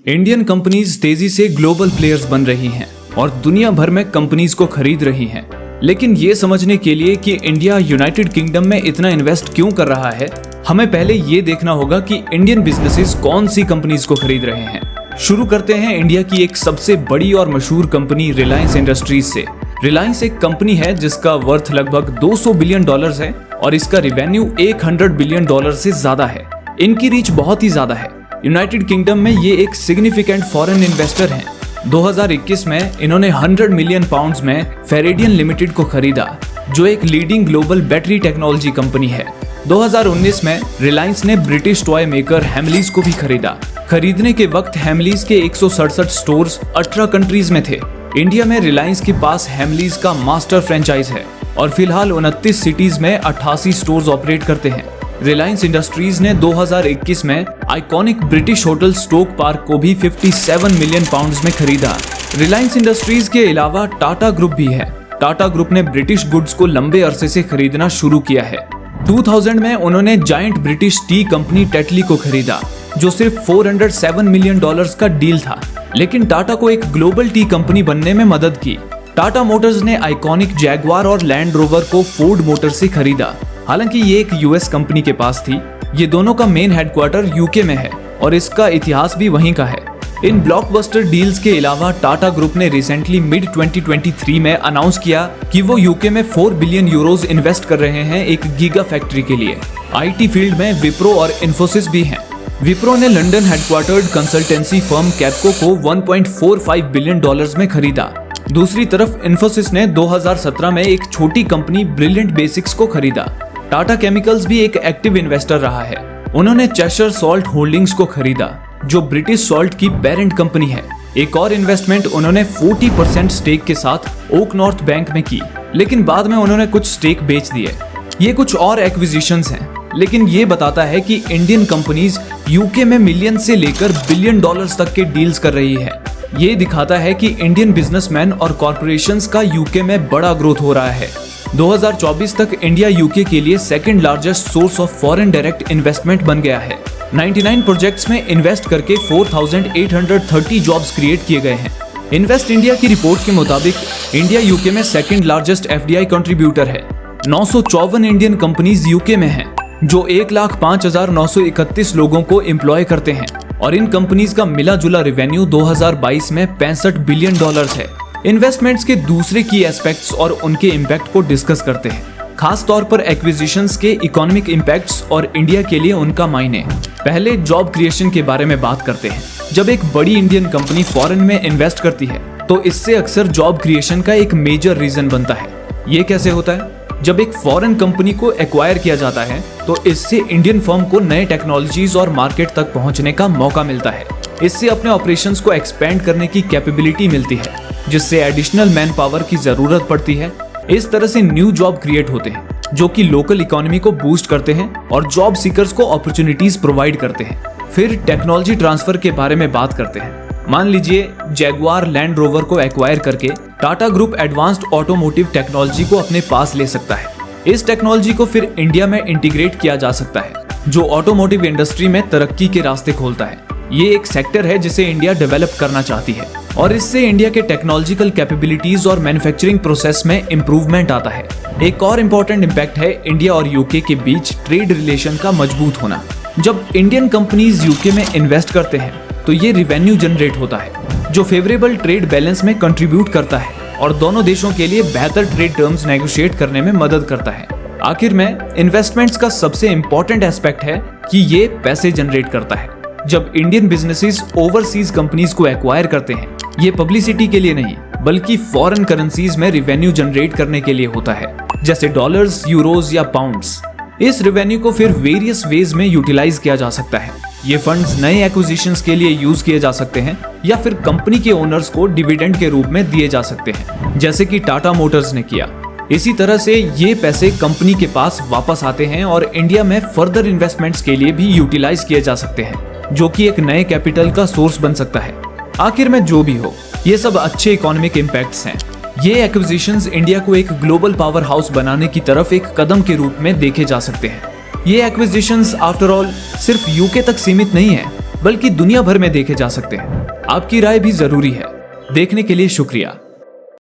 Indian companies तेजी से global players बन रही हैं और दुनिया भर में कंपनीज को खरीद रही हैं। लेकिन ये समझने के लिए कि इंडिया यूनाइटेड किंगडम में इतना इन्वेस्ट क्यों कर रहा है, हमें पहले ये देखना होगा कि इंडियन बिजनेसेस कौन सी कंपनीज को खरीद रहे हैं। शुरू करते हैं इंडिया की एक सबसे बड़ी और मशहूर कंपनी रिलायंस इंडस्ट्रीज से। रिलायंस एक कंपनी है जिसका वर्थ लगभग $200 बिलियन है और इसका रिवेन्यू $100 बिलियन से ज्यादा है। इनकी रीच बहुत ही ज्यादा है। यूनाइटेड किंगडम में ये एक सिग्निफिकेंट फॉरेन इन्वेस्टर हैं। 2021 में इन्होंने 100 मिलियन पाउंड्स में फेरेडियन लिमिटेड को खरीदा, जो एक leading global battery technology company है। 2019 में रिलायंस ने ब्रिटिश टॉय मेकर हैमलीज को भी खरीदा। खरीदने के वक्त हैमलीज के 167 स्टोर्स 18 कंट्रीज में थे। इंडिया में रिलायंस के पास हैमलीज का मास्टर फ्रेंचाइज है और फिलहाल 29 सिटीज में 88 स्टोर्स ऑपरेट करते हैं। रिलायंस इंडस्ट्रीज ने 2021 में iconic British hotel stock park को भी 57 मिलियन पाउंड्स में खरीदा। रिलायंस इंडस्ट्रीज के अलावा टाटा ग्रुप भी है। टाटा ग्रुप ने ब्रिटिश गुड्स को लंबे अरसे से खरीदना शुरू किया है। 2000 में उन्होंने giant British T company Tetley को खरीदा, जो सिर्फ $407 मिलियन का डील था, लेकिन टाटा को एक ग्लोबल टी कंपनी बनने में मदद की। टाटा मोटर्स ने आइकॉनिक जैगवार और लैंड रोवर को फोर्ड मोटर्स से खरीदा। हालांकि ये एक यूएस कंपनी के पास थी। ये दोनों का मेन हेडक्वार्टर यूके में है और इसका इतिहास भी वहीं का है। इन ब्लॉकबस्टर डील्स के अलावा टाटा ग्रुप ने रिसेंटली मिड 2023 में अनाउंस किया कि वो यूके में 4 बिलियन यूरोज इन्वेस्ट कर रहे हैं एक गीगा फैक्ट्री के लिए। आईटी फील्ड में विप्रो और इन्फोसिस भी हैं। विप्रो ने London headquartered consultancy firm Capco को $1.45 बिलियन में खरीदा। दूसरी तरफ इन्फोसिस ने 2017 में एक छोटी कंपनी ब्रिलियंट बेसिक्स को खरीदा। टाटा केमिकल्स भी एक एक्टिव इन्वेस्टर रहा है। उन्होंने चेशर सॉल्ट होल्डिंग्स को खरीदा, जो ब्रिटिश सॉल्ट की पेरेंट कंपनी है। एक और इन्वेस्टमेंट उन्होंने 40% स्टेक के साथ ओक नॉर्थ बैंक में की, लेकिन बाद में उन्होंने कुछ स्टेक बेच दिए। ये कुछ और एक्विजिशंस हैं, लेकिन ये बताता है कि इंडियन कंपनीज यूके में मिलियन से लेकर बिलियन डॉलर्स तक के डील्स कर रही है। ये दिखाता है कि इंडियन बिजनेसमैन और कॉर्पोरेशंस का यूके में बड़ा ग्रोथ हो रहा है। 2024 तक इंडिया यूके के लिए second largest source of foreign direct investment बन गया है। 99 प्रोजेक्ट्स में इन्वेस्ट करके 4,830 जॉब्स क्रिएट किए गए हैं। इन्वेस्ट इंडिया की रिपोर्ट के मुताबिक इंडिया यूके में सेकंड लार्जेस्ट एफडीआई कंट्रीब्यूटर है। 954 इंडियन कंपनीज यूके में हैं, जो 1,05,931 लोगों को एम्प्लॉय करते हैं और इन कंपनीज का मिला जुला रिवेन्यू 2022 में $65 बिलियन है। इन्वेस्टमेंट्स के दूसरे की एस्पेक्ट्स और उनके इम्पैक्ट को डिस्कस करते हैं, खास तौर पर एक्विजिशंस के इकोनॉमिक इम्पैक्ट्स और इंडिया के लिए उनका मायने। पहले जॉब क्रिएशन के बारे में बात करते हैं। जब एक बड़ी इंडियन कंपनी फॉरेन में इन्वेस्ट करती है तो इससे अक्सर जॉब क्रिएशन का एक मेजर रीजन बनता है। ये कैसे होता है? जब एक फॉरेन कंपनी को एक्वायर किया जाता है तो इससे इंडियन फर्म को नए टेक्नोलॉजीज और मार्केट तक पहुंचने का मौका मिलता है। इससे अपने ऑपरेशंस को एक्सपेंड करने की कैपेबिलिटी मिलती है, जिससे एडिशनल मैन पावर की जरूरत पड़ती है। इस तरह से न्यू जॉब क्रिएट होते हैं, जो कि लोकल इकोनॉमी को बूस्ट करते हैं और जॉब सीकर्स को अपॉर्चुनिटीज प्रोवाइड करते हैं। फिर टेक्नोलॉजी ट्रांसफर के बारे में बात करते हैं। मान लीजिए जैगवार लैंड रोवर को एक्वायर करके Tata group advanced automotive technology को अपने पास ले सकता है। इस टेक्नोलॉजी को फिर इंडिया में इंटीग्रेट किया जा सकता है, जो ऑटोमोटिव इंडस्ट्री में तरक्की के रास्ते खोलता है। ये एक सेक्टर है जिसे इंडिया डेवलप करना चाहती है और इससे इंडिया के टेक्नोलॉजिकल कैपेबिलिटीज और मैन्युफैक्चरिंग प्रोसेस में इंप्रूवमेंट आता है। एक और इम्पोर्टेंट इम्पैक्ट है इंडिया और यूके के बीच ट्रेड रिलेशन का मजबूत होना। जब इंडियन कंपनीज यूके में इन्वेस्ट करते हैं तो ये रिवेन्यू जनरेट होता है, जो फेवरेबल ट्रेड बैलेंस में कंट्रीब्यूट करता है और दोनों देशों के लिए बेहतर ट्रेड टर्म्स नेगोशिएट करने में मदद करता है। आखिर में इन्वेस्टमेंट्स का सबसे इम्पोर्टेंट एस्पेक्ट है कि ये पैसे जनरेट करता है। जब इंडियन बिजनेसेस ओवरसीज कंपनीज को एक्वायर करते हैं, ये पब्लिसिटी के लिए नहीं बल्कि फॉरेन करेंसीज में रिवेन्यू जनरेट करने के लिए होता है, जैसे डॉलर्स, यूरोज या पाउंड्स। इस रेवेन्यू को फिर वेरियस वेज में यूटिलाइज किया जा सकता है। ये फंड्स नए एक्विजिशंस के लिए यूज किए जा सकते हैं या फिर कंपनी के ओनर्स को डिविडेंड के रूप में दिए जा सकते हैं, जैसे कि टाटा मोटर्स ने किया। इसी तरह से ये पैसे कंपनी के पास वापस आते हैं और इंडिया में फर्दर इन्वेस्टमेंट्स के लिए भी यूटिलाइज किए जा सकते हैं, जो कि एक नए कैपिटल का सोर्स बन सकता है। आखिर में जो भी हो, ये सब अच्छे इकोनॉमिक इम्पैक्ट्स हैं। ये एक्विजिशंस इंडिया को एक ग्लोबल पावर हाउस बनाने की तरफ एक कदम के रूप में देखे जा सकते हैं। ये एक्विजिशंस आफ्टर ऑल सिर्फ यूके तक सीमित नहीं है, बल्कि दुनिया भर में देखे जा सकते हैं। आपकी राय भी जरूरी है। देखने के लिए शुक्रिया।